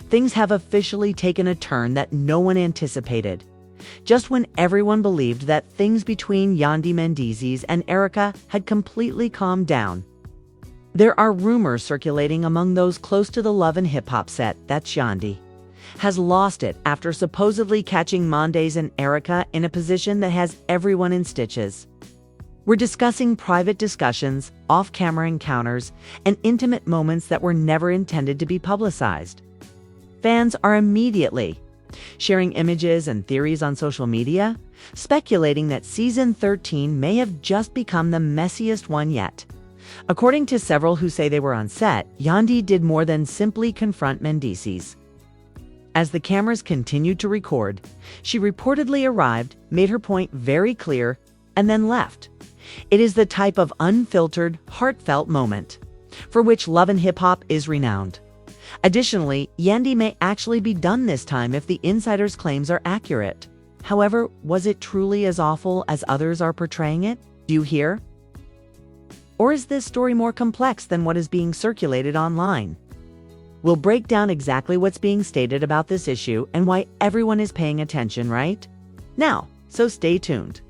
things have officially taken a turn that no one anticipated. Just when everyone believed that things between Yandy Mendeecees and Erica had completely calmed down. There are rumors circulating among those close to the Love and Hip Hop set that Yandy has lost it after supposedly catching Mendeecees and Erica in a position that has everyone in stitches. We're discussing private discussions, off-camera encounters, and intimate moments that were never intended to be publicized. Fans are immediately sharing images and theories on social media, speculating that Season 13 may have just become the messiest one yet. According to several who say they were on set, Yandy did more than simply confront Mendeecees. As the cameras continued to record, she reportedly arrived, made her point very clear, and then left. It is the type of unfiltered, heartfelt moment for which Love and Hip Hop is renowned. Additionally, Yandy may actually be done this time if the insider's claims are accurate. However, was it truly as awful as others are portraying it? Do you hear? Or is this story more complex than what is being circulated online? We'll break down exactly what's being stated about this issue and why everyone is paying attention, right? Now, so stay tuned.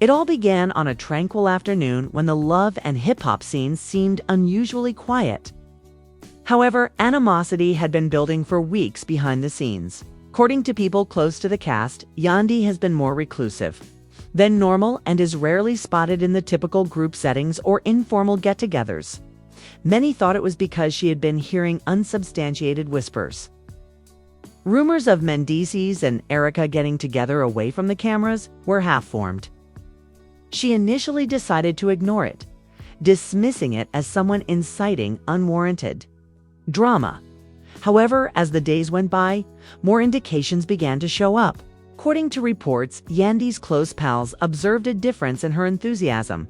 It all began on a tranquil afternoon when the love and hip-hop scenes seemed unusually quiet. However, animosity had been building for weeks behind the scenes. According to people close to the cast, Yandy has been more reclusive than normal and is rarely spotted in the typical group settings or informal get-togethers. Many thought it was because she had been hearing unsubstantiated whispers. Rumors of Mendeecees and Erica getting together away from the cameras were half-formed. She initially decided to ignore it, dismissing it as someone inciting unwarranted drama. However, as the days went by, more indications began to show up. According to reports, Yandy's close pals observed a difference in her enthusiasm.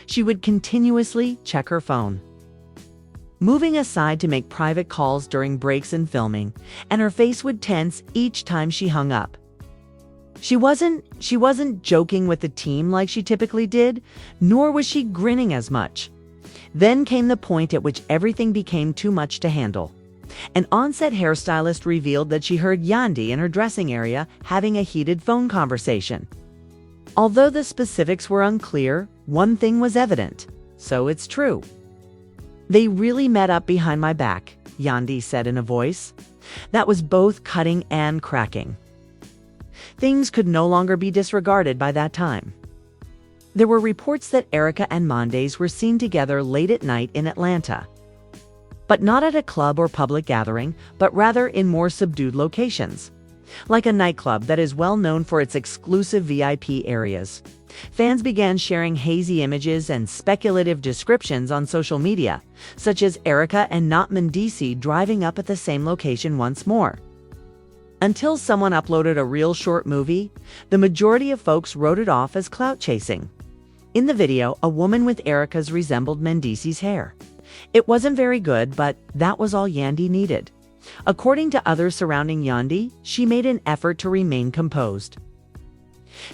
She would continuously check her phone, moving aside to make private calls during breaks in filming, and her face would tense each time she hung up. She wasn't joking with the team like she typically did, nor was she grinning as much. Then came the point at which everything became too much to handle. An on-set hairstylist revealed that she heard Yandy in her dressing area having a heated phone conversation. Although the specifics were unclear, one thing was evident, so it's true. "They really met up behind my back," Yandy said in a voice that was both cutting and cracking. Things could no longer be disregarded by that time. There were reports that Erica and Mendeecees were seen together late at night in Atlanta, but not at a club or public gathering, but rather in more subdued locations, like a nightclub that is well known for its exclusive VIP areas. Fans began sharing hazy images and speculative descriptions on social media, such as Erica and not Mendeecees driving up at the same location once more. Until someone uploaded a real short movie, the majority of folks wrote it off as clout chasing. In the video, a woman with Erica's resembled Mendeecees' hair. It wasn't very good, but that was all Yandy needed. According to others surrounding Yandy, she made an effort to remain composed.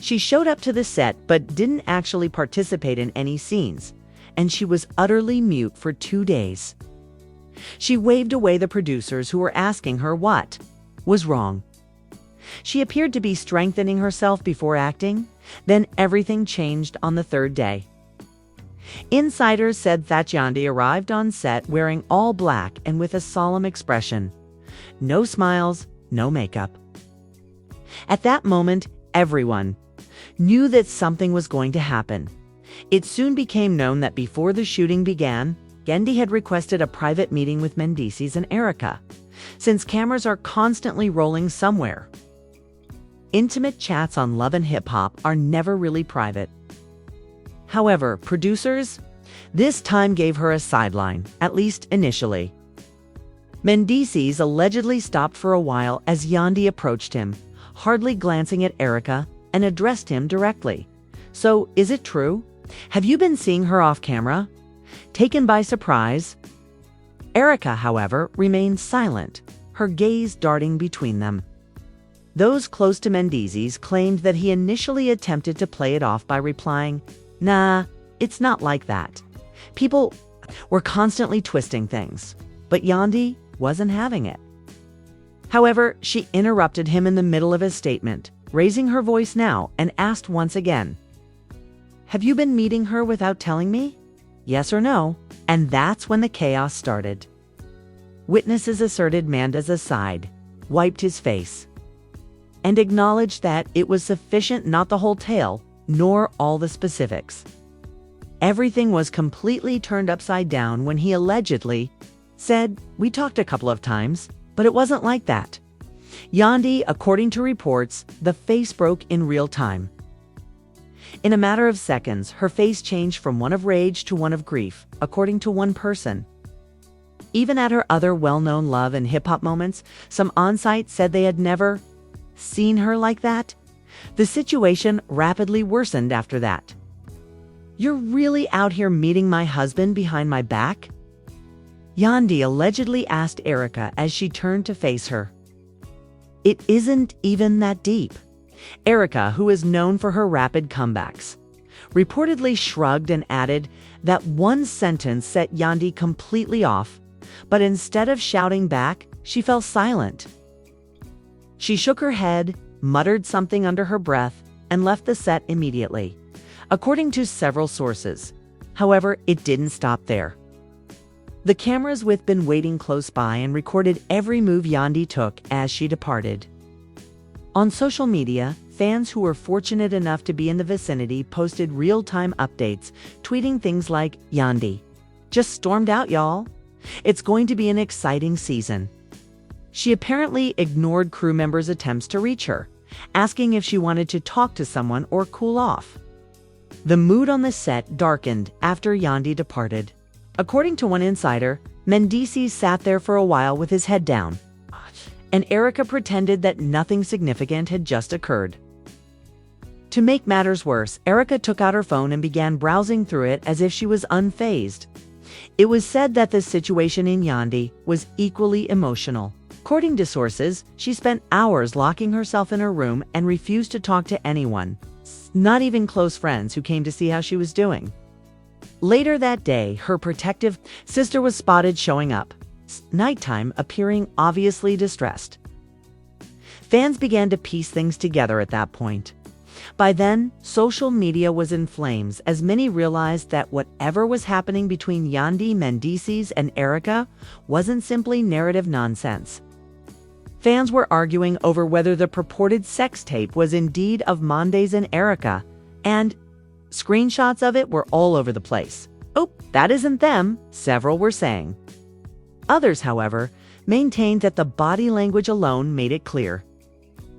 She showed up to the set but didn't actually participate in any scenes, and she was utterly mute for 2 days. She waved away the producers who were asking her what was wrong. She appeared to be strengthening herself before acting, then everything changed on the 3rd day. Insiders said that Yandy arrived on set wearing all black and with a solemn expression. No smiles, no makeup. At that moment, everyone knew that something was going to happen. It soon became known that before the shooting began, Yandy had requested a private meeting with Mendeecees and Erica, since cameras are constantly rolling somewhere. Intimate chats on Love and Hip Hop are never really private. However, producers this time gave her a sideline, at least initially. Mendeecees allegedly stopped for a while as Yandy approached him, hardly glancing at Erica, and addressed him directly. "So, is it true? Have you been seeing her off camera?" Taken by surprise, Erica, however, remained silent, her gaze darting between them. Those close to Mendeecees claimed that he initially attempted to play it off by replying, "Nah, it's not like that. People were constantly twisting things," but Yandy wasn't having it. However, she interrupted him in the middle of his statement, raising her voice now and asked once again, "Have you been meeting her without telling me? Yes or no?" And that's when the chaos started. Witnesses asserted Mendeecees' side, wiped his face, and acknowledged that it was sufficient, not the whole tale, nor all the specifics. Everything was completely turned upside down when he allegedly said, "We talked a couple of times, but it wasn't like that." Yandy, according to reports, the face broke in real time. In a matter of seconds, her face changed from one of rage to one of grief, according to one person. Even at her other well-known love and hip-hop moments, some on-site said they had never seen her like that. The situation rapidly worsened after that. "You're really out here meeting my husband behind my back?" Yandy allegedly asked Erica as she turned to face her. "It isn't even that deep." Erica, who is known for her rapid comebacks, reportedly shrugged and added that one sentence set Yandy completely off, but instead of shouting back, she fell silent. She shook her head, muttered something under her breath, and left the set immediately, according to several sources. However, it didn't stop there. The cameras with been waiting close by and recorded every move Yandy took as she departed. On social media, fans who were fortunate enough to be in the vicinity posted real-time updates, tweeting things like, "Yandy just stormed out, y'all. It's going to be an exciting season." She apparently ignored crew members' attempts to reach her, asking if she wanted to talk to someone or cool off. The mood on the set darkened after Yandy departed. According to one insider, Mendeecees sat there for a while with his head down, and Erica pretended that nothing significant had just occurred. To make matters worse, Erica took out her phone and began browsing through it as if she was unfazed. It was said that the situation in Yandy was equally emotional. According to sources, she spent hours locking herself in her room and refused to talk to anyone, not even close friends who came to see how she was doing. Later that day, her protective sister was spotted showing up, nighttime, appearing obviously distressed. Fans began to piece things together at that point. By then, social media was in flames as many realized that whatever was happening between Yandy Mendeecees and Erica wasn't simply narrative nonsense. Fans were arguing over whether the purported sex tape was indeed of Mendeecees and Erica, and screenshots of it were all over the place. "Oh, that isn't them," several were saying. Others, however, maintained that the body language alone made it clear.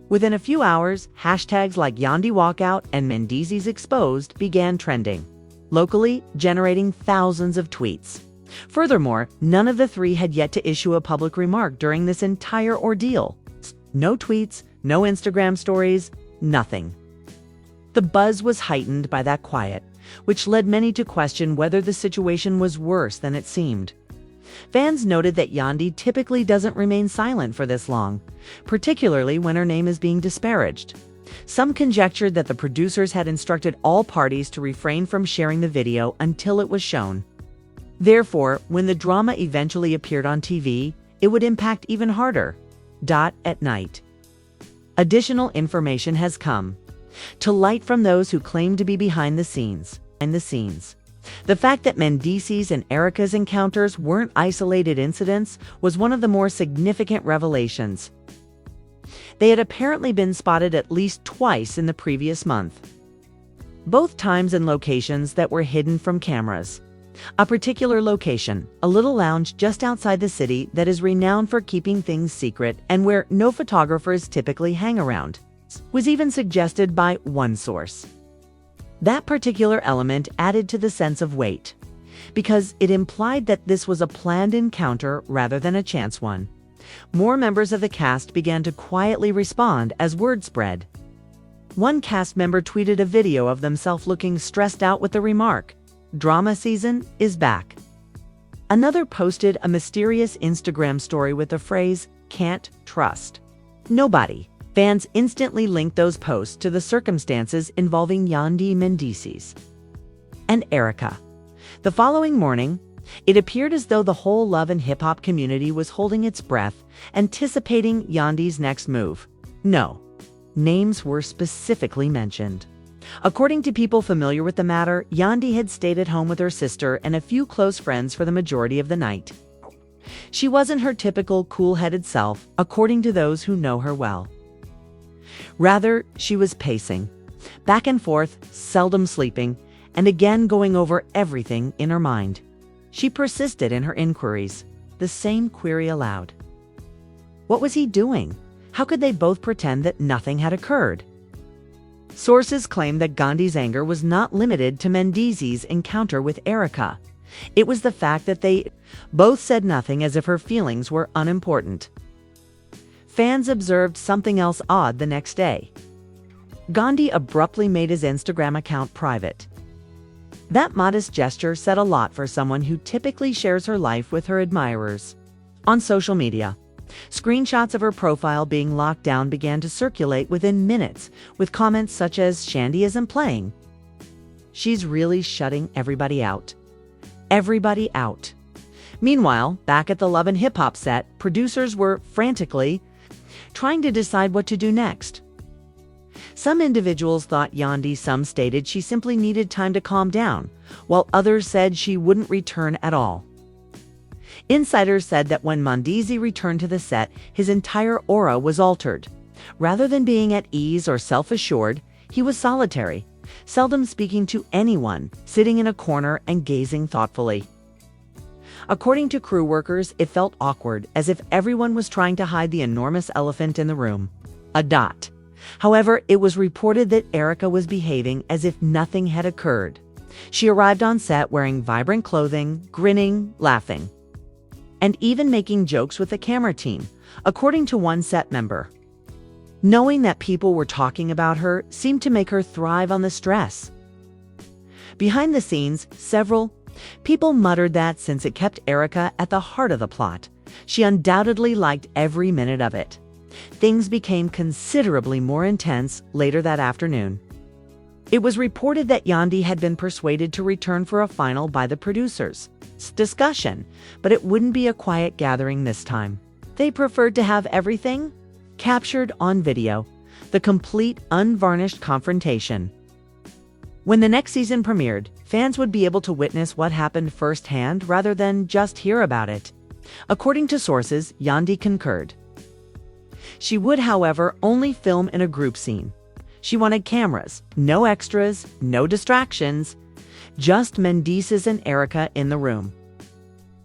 Within a few hours, hashtags like Yandy Walkout and Mendeecees Exposed began trending, locally generating thousands of tweets. Furthermore, none of the three had yet to issue a public remark during this entire ordeal. No tweets, no Instagram stories, nothing. The buzz was heightened by that quiet, which led many to question whether the situation was worse than it seemed. Fans noted that Yandy typically doesn't remain silent for this long, particularly when her name is being disparaged. Some conjectured that the producers had instructed all parties to refrain from sharing the video until it was shown. Therefore, when the drama eventually appeared on TV, it would impact even harder. At night, additional information has come to light from those who claim to be behind the scenes. The fact that Mendeecees and Erica's encounters weren't isolated incidents was one of the more significant revelations. They had apparently been spotted at least twice in the previous month, both times in locations that were hidden from cameras. A particular location, a little lounge just outside the city that is renowned for keeping things secret and where no photographers typically hang around, was even suggested by one source. That particular element added to the sense of weight, because it implied that this was a planned encounter rather than a chance one. More members of the cast began to quietly respond as word spread. One cast member tweeted a video of themselves looking stressed out with the remark, "Drama season is back." Another posted a mysterious Instagram story with the phrase, "Can't trust nobody." Fans instantly linked those posts to the circumstances involving Yandy Mendeecees and Erica. The following morning, It appeared as though the whole love and hip-hop community was holding its breath, anticipating Yandy's next move. No, names were specifically mentioned. According to people familiar with the matter, Yandy had stayed at home with her sister and a few close friends for the majority of the night. She wasn't her typical cool-headed self, according to those who know her well. Rather, she was pacing, back and forth, seldom sleeping, and again going over everything in her mind. She persisted in her inquiries, the same query aloud. What was he doing? How could they both pretend that nothing had occurred? Sources claim that Gandhi's anger was not limited to Mendeecees' encounter with Erica. It was the fact that they both said nothing, as if her feelings were unimportant. Fans observed something else odd the next day. Gandhi abruptly made his Instagram account private. That modest gesture said a lot for someone who typically shares her life with her admirers. On social media, screenshots of her profile being locked down began to circulate within minutes, with comments such as, "Yandy isn't playing. She's really shutting everybody out. Everybody out." Meanwhile, back at the Love and Hip Hop set, producers were frantically trying to decide what to do next. Some individuals thought Yandy, some stated she simply needed time to calm down, while others said she wouldn't return at all. Insiders said that when Mendeecees returned to the set, his entire aura was altered. Rather than being at ease or self-assured, he was solitary, seldom speaking to anyone, sitting in a corner and gazing thoughtfully. According to crew workers, it felt awkward, as if everyone was trying to hide the enormous elephant in the room, a dot. However, it was reported that Erica was behaving as if nothing had occurred. She arrived on set wearing vibrant clothing, grinning, laughing, and even making jokes with the camera team, according to one set member. Knowing that people were talking about her seemed to make her thrive on the stress. Behind the scenes, several people muttered that since it kept Erica at the heart of the plot, she undoubtedly liked every minute of it. Things became considerably more intense later that afternoon. It was reported that Yandy had been persuaded to return for a final by the producers' discussion, but it wouldn't be a quiet gathering this time. They preferred to have everything captured on video, the complete, unvarnished confrontation. When the next season premiered, fans would be able to witness what happened firsthand rather than just hear about it. According to sources, Yandy concurred. She would, however, only film in a group scene. She wanted cameras, no extras, no distractions, just Mendeecees and Erica in the room.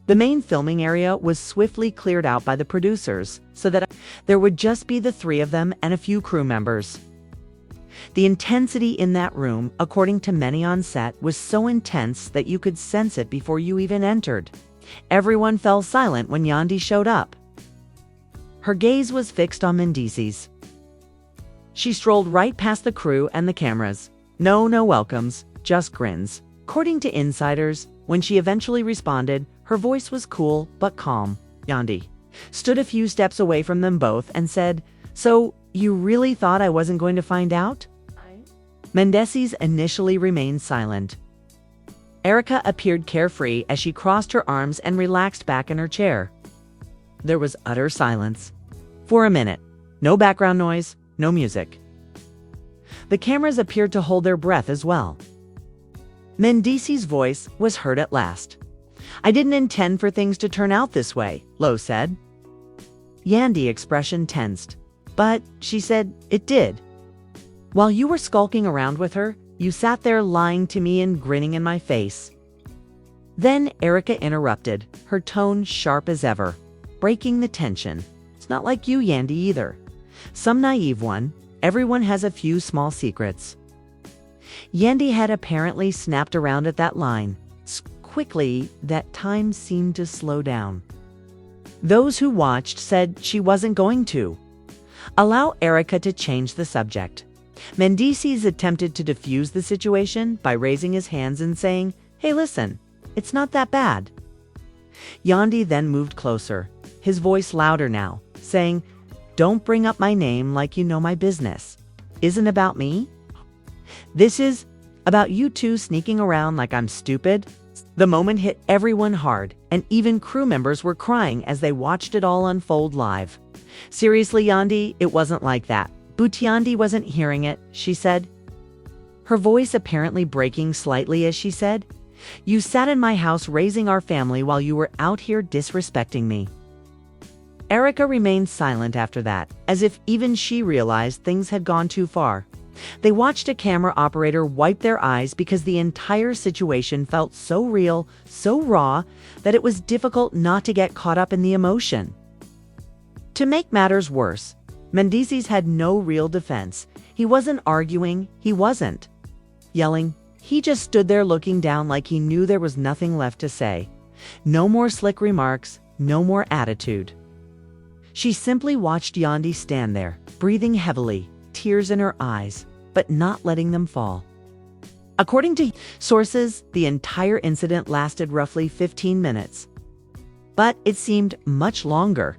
The main filming area was swiftly cleared out by the producers so that there would just be the three of them and a few crew members. The intensity in that room, according to many on set, was so intense that you could sense it before you even entered. Everyone fell silent when Yandy showed up. Her gaze was fixed on Mendeecees. She strolled right past the crew and the cameras. No welcomes, just grins. According to insiders, when she eventually responded, her voice was cool but calm. Yandy stood a few steps away from them both and said, "So, you really thought I wasn't going to find out?" Mendeecees initially remained silent. Erica appeared carefree as she crossed her arms and relaxed back in her chair. There was utter silence. For a minute, no background noise, no music. The cameras appeared to hold their breath as well. Mendeecees' voice was heard at last. "I didn't intend for things to turn out this way," Lowe said. Yandy expression tensed. "But," she said, "it did. While you were skulking around with her, you sat there lying to me and grinning in my face." Then Erica interrupted, her tone sharp as ever, breaking the tension. "It's not like you, Yandy, either. Some naive one. Everyone has a few small secrets." Yandy had apparently snapped around at that line so quickly that time seemed to slow down. Those who watched said she wasn't going to allow Erica to change the subject. Mendeecees attempted to defuse the situation by raising his hands and saying, "Hey, listen, it's not that bad." Yandy then moved closer, his voice louder now, saying, "Don't bring up my name like you know my business. Isn't about me. This is about you two sneaking around like I'm stupid. The moment hit everyone hard, and even crew members were crying as they watched it all unfold live. "Seriously, Yandy, it wasn't like that. But Yandy wasn't hearing it," she said. Her voice apparently breaking slightly as she said, "You sat in my house raising our family while you were out here disrespecting me." Erica remained silent after that, as if even she realized things had gone too far. They watched a camera operator wipe their eyes because the entire situation felt so real, so raw, that it was difficult not to get caught up in the emotion. To make matters worse, Mendeecees had no real defense. He wasn't arguing, he wasn't yelling. He just stood there looking down like he knew there was nothing left to say. No more slick remarks, no more attitude. She simply watched Yandy stand there, breathing heavily, tears in her eyes, but not letting them fall. According to sources, the entire incident lasted roughly 15 minutes. But it seemed much longer.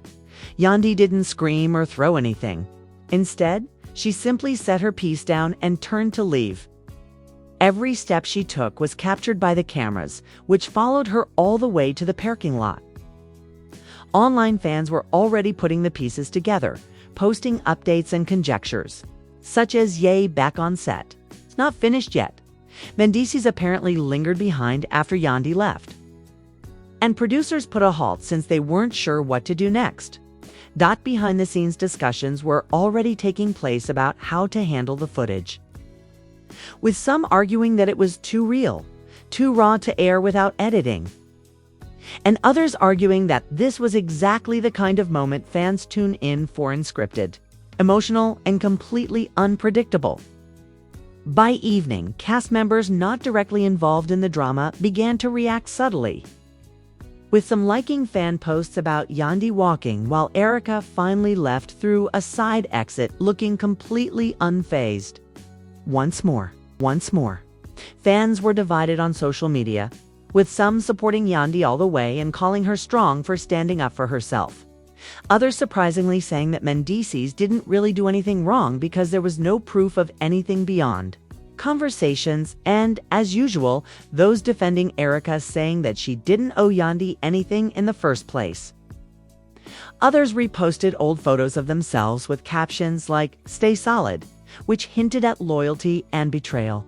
Yandy didn't scream or throw anything. Instead, she simply set her piece down and turned to leave. Every step she took was captured by the cameras, which followed her all the way to the parking lot. Online fans were already putting the pieces together, posting updates and conjectures, such as "Yay, back on set. It's not finished yet." Mendeecees apparently lingered behind after Yandy left. And producers put a halt since they weren't sure what to do next. Behind-the-scenes discussions were already taking place about how to handle the footage, with some arguing that it was too real, too raw to air without editing, and others arguing that this was exactly the kind of moment fans tune in for: unscripted, emotional, and completely unpredictable. By evening, cast members not directly involved in the drama began to react subtly, with some liking fan posts about Yandy walking while Erica finally left through a side exit looking completely unfazed. Once more, fans were divided on social media, with some supporting Yandy all the way and calling her strong for standing up for herself. Others surprisingly saying that Mendeecees didn't really do anything wrong because there was no proof of anything beyond conversations, and, as usual, those defending Erica saying that she didn't owe Yandy anything in the first place. Others reposted old photos of themselves with captions like "Stay solid," which hinted at loyalty and betrayal.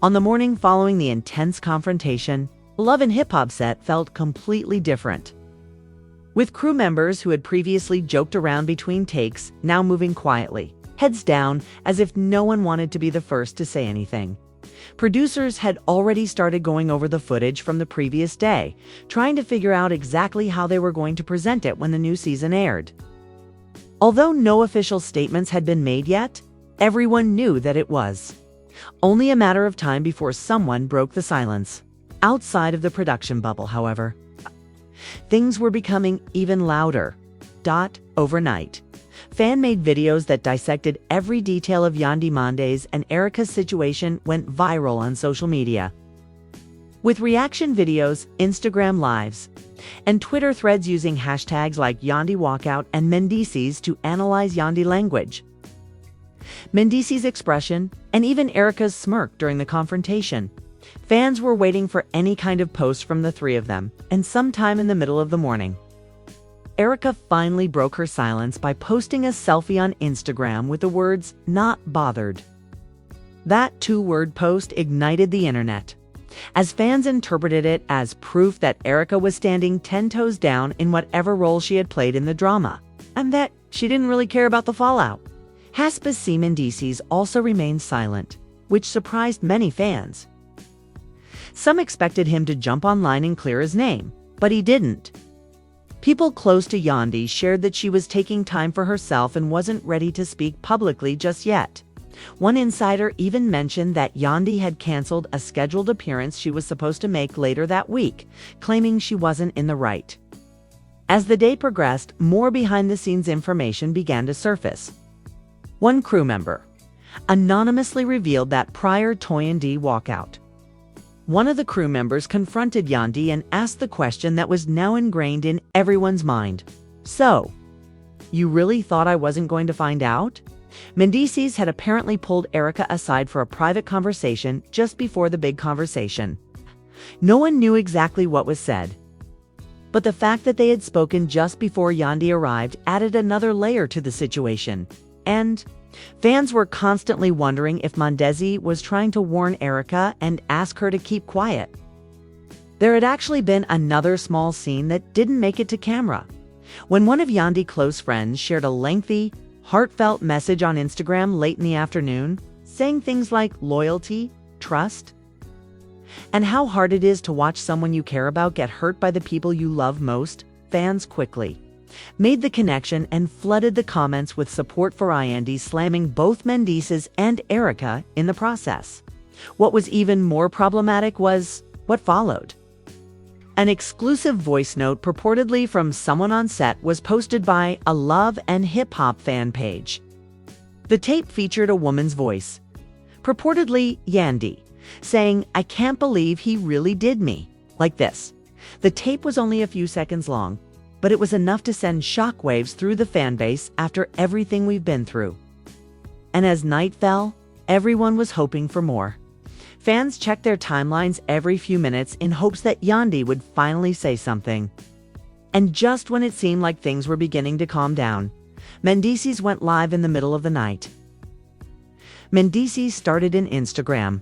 On the morning following the intense confrontation, Love and Hip Hop set felt completely different, with crew members who had previously joked around between takes now moving quietly, heads down, as if no one wanted to be the first to say anything. Producers had already started going over the footage from the previous day, trying to figure out exactly how they were going to present it when the new season aired. Although no official statements had been made yet, everyone knew that it was only a matter of time before someone broke the silence. Outside of the production bubble, however, things were becoming even louder. Overnight, fan-made videos that dissected every detail of Yandy Mendeecees and Erica's situation went viral on social media, with reaction videos, Instagram lives, and Twitter threads using hashtags like Yandy Walkout and Mendeecees to analyze Yandy language, Mendeecees' expression, and even Erica's smirk during the confrontation. Fans were waiting for any kind of post from the three of them, and sometime in the middle of the morning, Erica finally broke her silence by posting a selfie on Instagram with the words "not bothered." That two-word post ignited the internet, as fans interpreted it as proof that Erica was standing 10 toes down in whatever role she had played in the drama, and that she didn't really care about the fallout. Mendeecees also remained silent, which surprised many fans. Some expected him to jump online and clear his name, but he didn't. People close to Yandy shared that she was taking time for herself and wasn't ready to speak publicly just yet. One insider even mentioned that Yandy had canceled a scheduled appearance she was supposed to make later that week, claiming she wasn't in the right. As the day progressed, more behind-the-scenes information began to surface. One crew member anonymously revealed that prior to Yandy walkout, one of the crew members confronted Yandy and asked the question that was now ingrained in everyone's mind. "So, you really thought I wasn't going to find out?" Mendeecees had apparently pulled Erica aside for a private conversation just before the big conversation. No one knew exactly what was said. But the fact that they had spoken just before Yandy arrived added another layer to the situation. And fans were constantly wondering if Mendeecees was trying to warn Erica and ask her to keep quiet. There had actually been another small scene that didn't make it to camera. When one of Yandy's close friends shared a lengthy, heartfelt message on Instagram late in the afternoon, saying things like loyalty, trust, and how hard it is to watch someone you care about get hurt by the people you love most, fans quickly made the connection and flooded the comments with support for Yandy, slamming both Mendeecees and Erica in the process. What was even more problematic was what followed. An exclusive voice note purportedly from someone on set was posted by a Love and Hip Hop fan page. The tape featured a woman's voice, purportedly Yandy, saying, "I can't believe he really did me," like this. The tape was only a few seconds long, but it was enough to send shockwaves through the fan base after everything we've been through. And as night fell, everyone was hoping for more. Fans checked their timelines every few minutes in hopes that Yandy would finally say something. And just when it seemed like things were beginning to calm down, Mendeecees went live in the middle of the night. Mendeecees started an Instagram,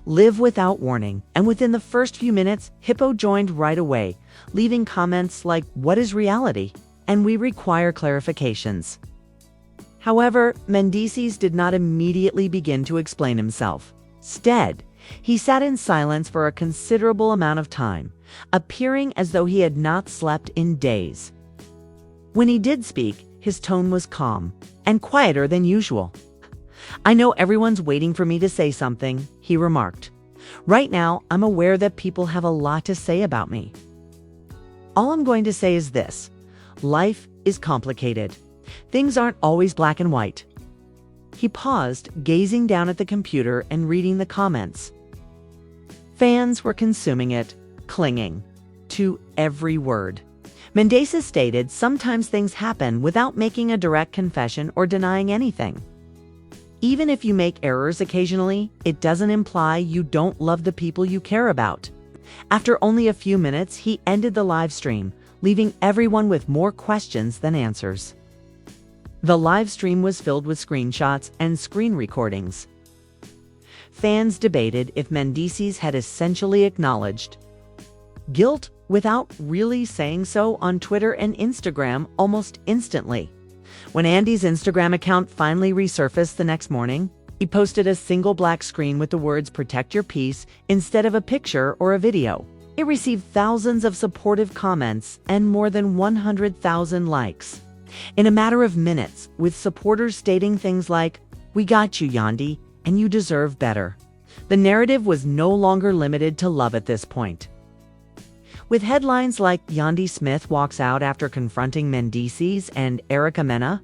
live without warning, and within the first few minutes, Hippo joined right away, leaving comments like, "What is reality?" and "We require clarifications." However, Mendeecees did not immediately begin to explain himself. Instead, he sat in silence for a considerable amount of time, appearing as though he had not slept in days. When he did speak, his tone was calm and quieter than usual. "I know everyone's waiting for me to say something," he remarked. "Right now, I'm aware that people have a lot to say about me. All I'm going to say is this: life is complicated. Things aren't always black and white." He paused, gazing down at the computer and reading the comments. Fans were consuming it, clinging to every word. Mendeecees stated, "Sometimes things happen without making a direct confession or denying anything. Even if you make errors occasionally, it doesn't imply you don't love the people you care about." After only a few minutes, he ended the live stream, leaving everyone with more questions than answers. The live stream was filled with screenshots and screen recordings. Fans debated if Mendeecees had essentially acknowledged guilt without really saying so on Twitter and Instagram almost instantly. When Yandy's Instagram account finally resurfaced the next morning, he posted a single black screen with the words "Protect your peace" instead of a picture or a video. It received thousands of supportive comments and more than 100,000 likes in a matter of minutes, with supporters stating things like, "We got you, Yandy, and you deserve better." The narrative was no longer limited to love at this point. With headlines like "Yandy Smith walks out after confronting Mendeecees and Erica Mendeecees,"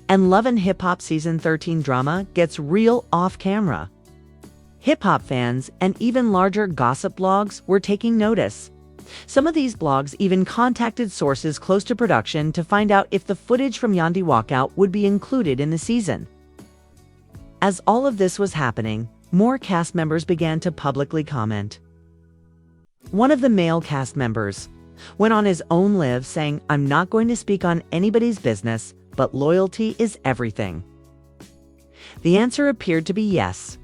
and "Love and Hip Hop Season 13 drama gets real off-camera," hip-hop fans and even larger gossip blogs were taking notice. Some of these blogs even contacted sources close to production to find out if the footage from Yandy walkout would be included in the season. As all of this was happening, more cast members began to publicly comment. One of the male cast members went on his own live saying, "I'm not going to speak on anybody's business, but loyalty is everything." The answer appeared to be yes.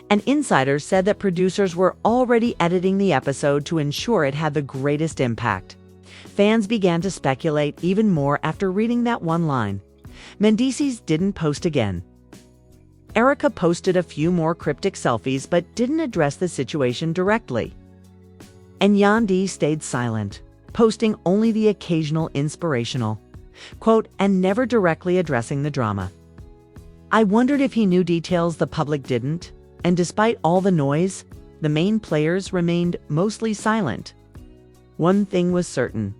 An insider said that producers were already editing the episode to ensure it had the greatest impact. Fans began to speculate even more after reading that one line. Mendeecees didn't post again. Erica posted a few more cryptic selfies but didn't address the situation directly. And Yandy stayed silent, posting only the occasional inspirational quote and never directly addressing the drama. I wondered if he knew details the public didn't, and despite all the noise, the main players remained mostly silent. One thing was certain: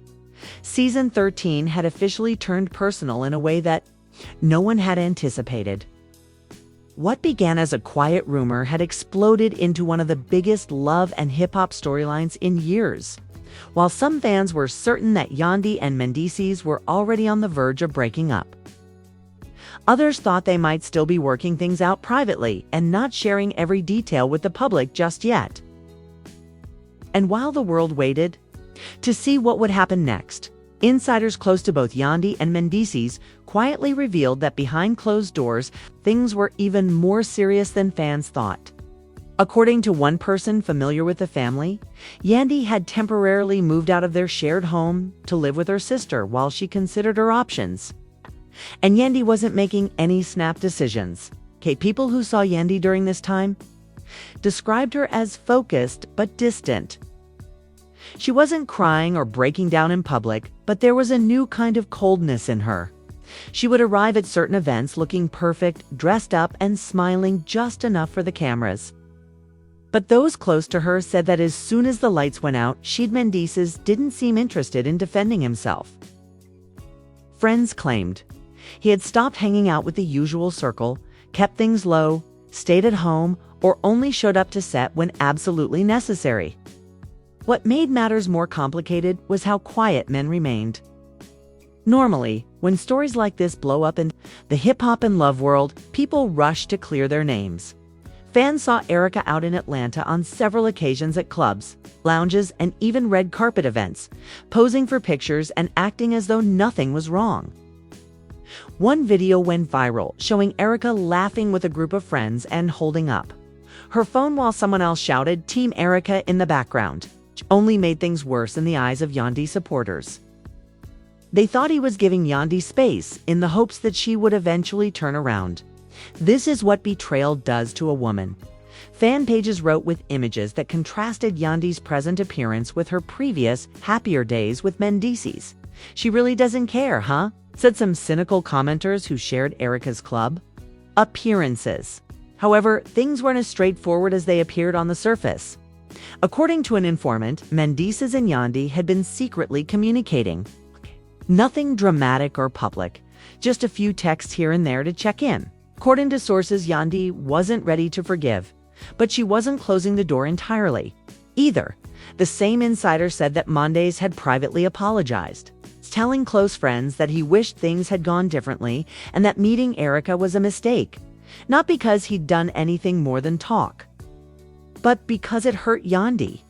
Season 13 had officially turned personal in a way that no one had anticipated. What began as a quiet rumor had exploded into one of the biggest love and hip-hop storylines in years. While some fans were certain that Yandy and Mendeecees were already on the verge of breaking up, others thought they might still be working things out privately and not sharing every detail with the public just yet. And while the world waited to see what would happen next, insiders close to both Yandy and Mendeecees quietly revealed that behind closed doors, things were even more serious than fans thought. According to one person familiar with the family, Yandy had temporarily moved out of their shared home to live with her sister while she considered her options. And Yandy wasn't making any snap decisions. People who saw Yandy during this time described her as focused but distant. She wasn't crying or breaking down in public, but there was a new kind of coldness in her. She would arrive at certain events looking perfect, dressed up, and smiling just enough for the cameras. But those close to her said that as soon as the lights went out, Mendeecees didn't seem interested in defending himself. Friends claimed he had stopped hanging out with the usual circle, kept things low, stayed at home, or only showed up to set when absolutely necessary. What made matters more complicated was how quiet men remained. Normally, when stories like this blow up in the hip-hop and love world, people rush to clear their names. Fans saw Erica out in Atlanta on several occasions at clubs, lounges, and even red carpet events, posing for pictures and acting as though nothing was wrong. One video went viral, showing Erica laughing with a group of friends and holding up her phone while someone else shouted "Team Erica" in the background, which only made things worse in the eyes of Yandy supporters. They thought he was giving Yandy space in the hopes that she would eventually turn around. This is what betrayal does to a woman. Fan pages wrote with images that contrasted Yandy's present appearance with her previous, happier days with Mendeecees. "She really doesn't care, huh?" said some cynical commenters who shared Erica's club. Appearances. However, things weren't as straightforward as they appeared on the surface. According to an informant, Mendeecees and Yandy had been secretly communicating. Nothing dramatic or public, just a few texts here and there to check in. According to sources, Yandy wasn't ready to forgive, but she wasn't closing the door entirely either. The same insider said that Mendeecees had privately apologized, telling close friends that he wished things had gone differently and that meeting Erica was a mistake, not because he'd done anything more than talk, but because it hurt Yandy.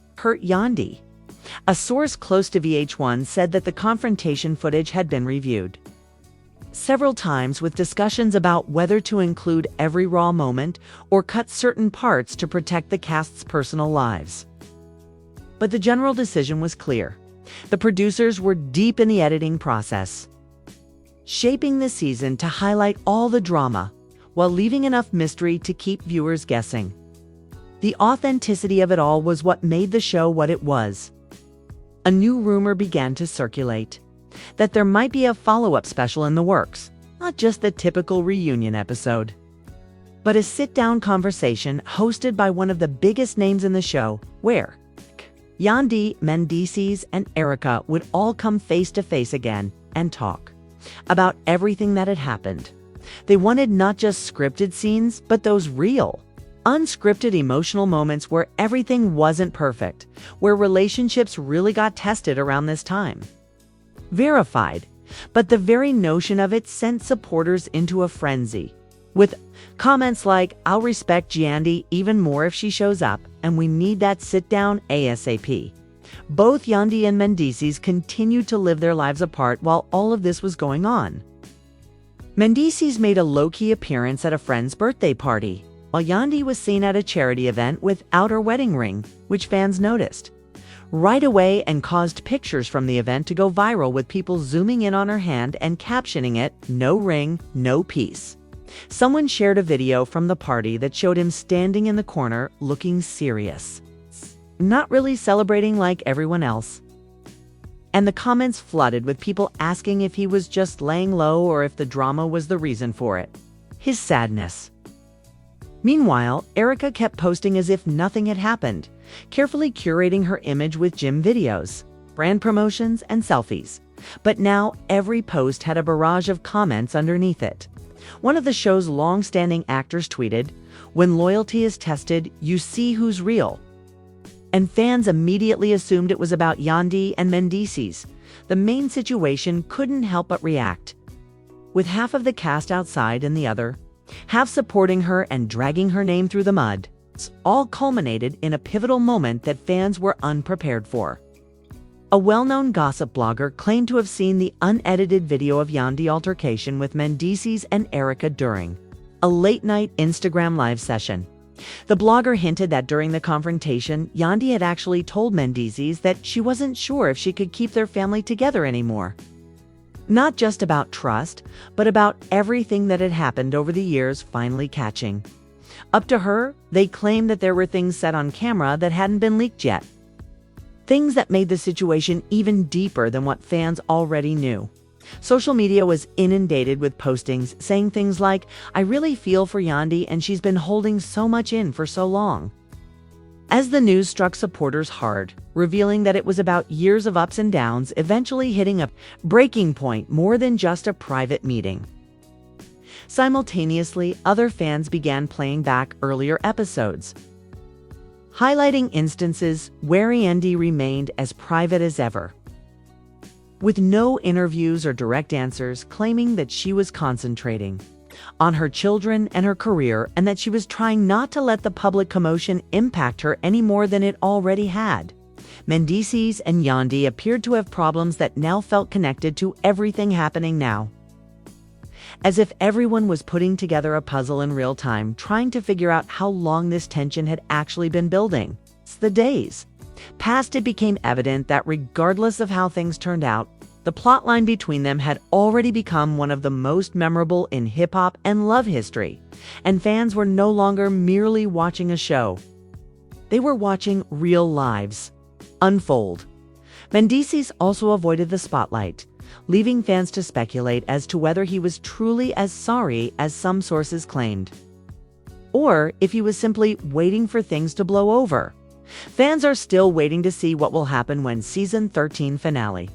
A source close to VH1 said that the confrontation footage had been reviewed several times with discussions about whether to include every raw moment or cut certain parts to protect the cast's personal lives. But the general decision was clear. The producers were deep in the editing process, shaping the season to highlight all the drama while leaving enough mystery to keep viewers guessing. The authenticity of it all was what made the show what it was. A new rumor began to circulate that there might be a follow-up special in the works, not just the typical reunion episode, but a sit-down conversation hosted by one of the biggest names in the show, where Yandy, Mendeecees, and Erica would all come face-to-face again and talk about everything that had happened. They wanted not just scripted scenes, but those real, unscripted emotional moments where everything wasn't perfect, where relationships really got tested around this time. Verified, but the very notion of it sent supporters into a frenzy, with comments like, "I'll respect Yandy even more if she shows up, and we need that sit-down ASAP." Both Yandy and Mendeecees continued to live their lives apart while all of this was going on. Mendeecees made a low-key appearance at a friend's birthday party, while Yandy was seen at a charity event without her wedding ring, which fans noticed right away and caused pictures from the event to go viral, with people zooming in on her hand and captioning it, "No ring, no peace." Someone shared a video from the party that showed him standing in the corner looking serious, not really celebrating like everyone else. And the comments flooded with people asking if he was just laying low or if the drama was the reason for it. His sadness. Meanwhile, Erica kept posting as if nothing had happened, carefully curating her image with gym videos, brand promotions, and selfies. But now every post had a barrage of comments underneath it. One of the show's long-standing actors tweeted, "When loyalty is tested, you see who's real." And fans immediately assumed it was about Yandy and Mendeecees. The main situation couldn't help but react, with half of the cast outside and the other half supporting her and dragging her name through the mud. all culminated in a pivotal moment that fans were unprepared for. A well-known gossip blogger claimed to have seen the unedited video of Yandy altercation with Mendeecees and Erica during a late-night Instagram live session. The blogger hinted that during the confrontation, Yandy had actually told Mendeecees that she wasn't sure if she could keep their family together anymore. Not just about trust, but about everything that had happened over the years finally catching up to her. They claimed that there were things said on camera that hadn't been leaked yet. Things that made the situation even deeper than what fans already knew. Social media was inundated with postings saying things like, "I really feel for Yandy and she's been holding so much in for so long." As the news struck supporters hard, revealing that it was about years of ups and downs, eventually hitting a breaking point more than just a private meeting. Simultaneously, other fans began playing back earlier episodes, highlighting instances where Yandy remained as private as ever, with no interviews or direct answers, claiming that she was concentrating on her children and her career and that she was trying not to let the public commotion impact her any more than it already had. Mendeecees and Yandy appeared to have problems that now felt connected to everything happening now, as if everyone was putting together a puzzle in real time, trying to figure out how long this tension had actually been building. The days past, it became evident that regardless of how things turned out, the plotline between them had already become one of the most memorable in hip-hop and love history, and fans were no longer merely watching a show. They were watching real lives unfold. Mendeecees also avoided the spotlight, leaving fans to speculate as to whether he was truly as sorry as some sources claimed, or if he was simply waiting for things to blow over. Fans are still waiting to see what will happen when Season 13 finale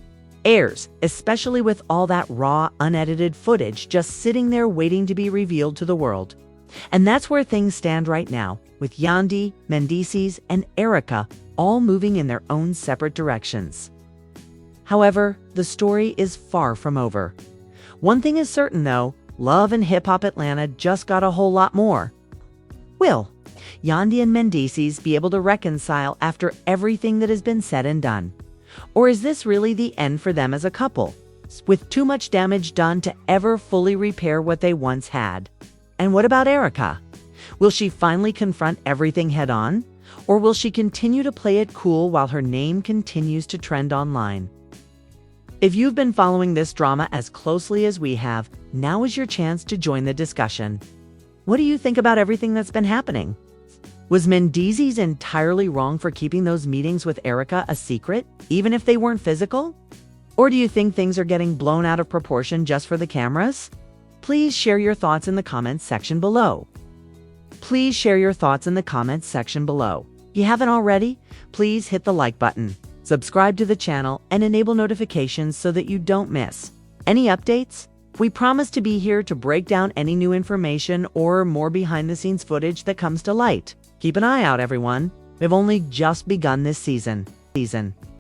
airs, especially with all that raw, unedited footage just sitting there waiting to be revealed to the world. And that's where things stand right now, with Yandy, Mendeecees, and Erica all moving in their own separate directions. However, the story is far from over. One thing is certain though, love and hip-hop Atlanta just got a whole lot more. Will Yandy and Mendeecees be able to reconcile after everything that has been said and done? Or is this really the end for them as a couple, with too much damage done to ever fully repair what they once had? And what about Erica? Will she finally confront everything head-on? Or will she continue to play it cool while her name continues to trend online? If you've been following this drama as closely as we have, now is your chance to join the discussion. What do you think about everything that's been happening? Was Mendeecees entirely wrong for keeping those meetings with Erica a secret, even if they weren't physical? Or do you think things are getting blown out of proportion just for the cameras? Please share your thoughts in the comments section below. Please share your thoughts in the comments section below. If you haven't already, please hit the like button, subscribe to the channel, and enable notifications so that you don't miss any updates. We promise to be here to break down any new information or more behind-the-scenes footage that comes to light. Keep an eye out, everyone. We've only just begun this season.